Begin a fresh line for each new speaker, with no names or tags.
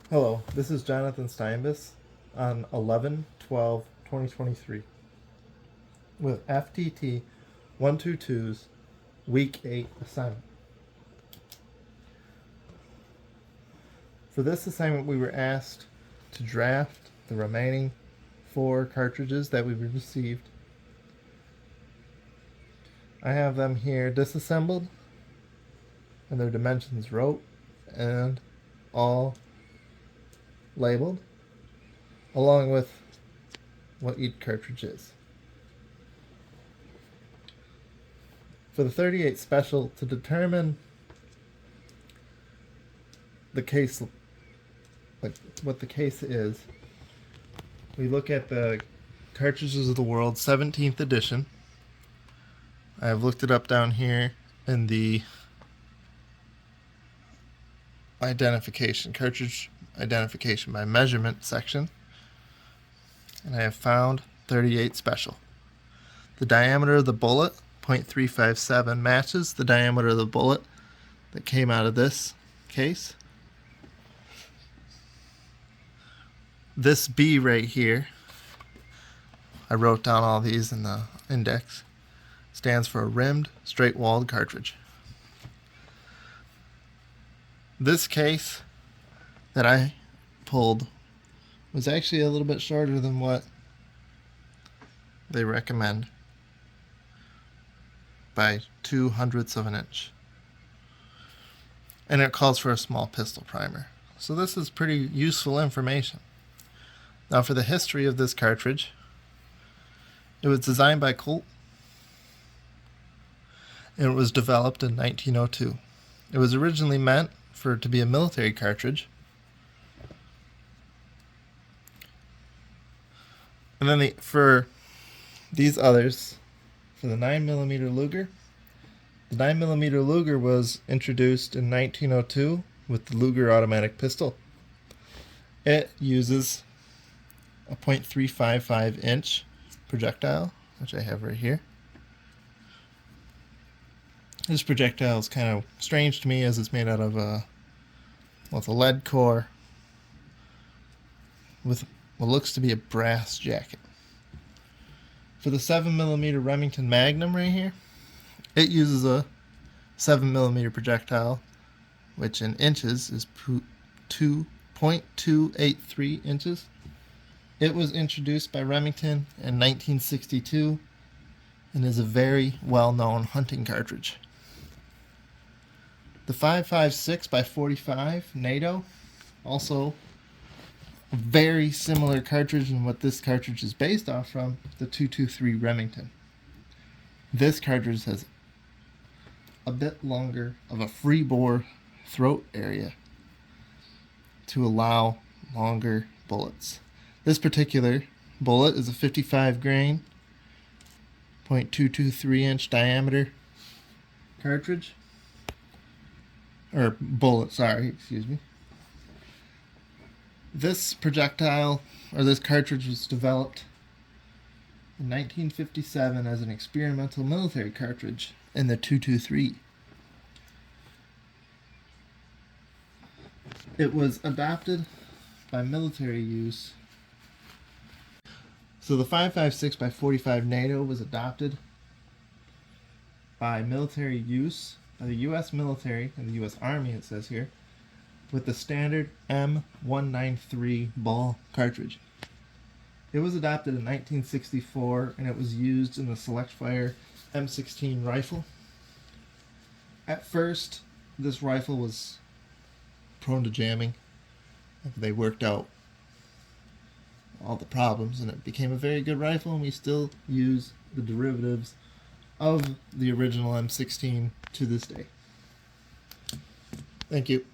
Hello, this is Jonathan Steinbus on 11/12/2023 with FTT 122's Week 8 assignment. For this assignment, we were asked to draft the remaining 4 cartridges that we received. I have them here disassembled and their dimensions wrote and all labeled, along with what each cartridge is. For the 38 special, to determine the case, like what the case is, we look at the Cartridges of the World 17th edition. I have looked it up down here in the cartridge identification by measurement section, and I have found 38 special. The diameter of the bullet, 0.357, matches the diameter of the bullet that came out of this case. This B right here, I wrote down all these in the index, stands for a rimmed, straight-walled cartridge. This case that I pulled was actually a little bit shorter than what they recommend by 2/100ths of an inch. And it calls for a small pistol primer. So this is pretty useful information. Now for the history of this cartridge, it was designed by Colt and it was developed in 1902. It was originally meant for it to be a military cartridge. And then for these others, for the 9mm Luger, the 9mm Luger was introduced in 1902 with the Luger automatic pistol. It uses a 0.355 inch projectile, which I have right here. This projectile is kind of strange to me as it's made out of a lead core with what looks to be a brass jacket. For the 7mm Remington Magnum right here, it uses a 7mm projectile, which in inches is 2.283 inches. It was introduced by Remington in 1962 and is a very well-known hunting cartridge. The 5.56 by 45 NATO, also a very similar cartridge in what this cartridge is based off from, the 223 Remington. This cartridge has a bit longer of a free bore throat area to allow longer bullets. This particular bullet is a 55 grain, 0.223 inch diameter cartridge. Or bullet, sorry, excuse me. This projectile, or this cartridge, was developed in 1957 as an experimental military cartridge in the 223. It was adopted by military use. So the 5.56 by 45 NATO was adopted by military use by the U.S. military and the U.S. Army, it says here, with the standard M193 ball cartridge. It was adopted in 1964 and it was used in the select fire M16 rifle. At first, this rifle was prone to jamming. They worked out all the problems and it became a very good rifle, and we still use the derivatives of the original M16 to this day. Thank you.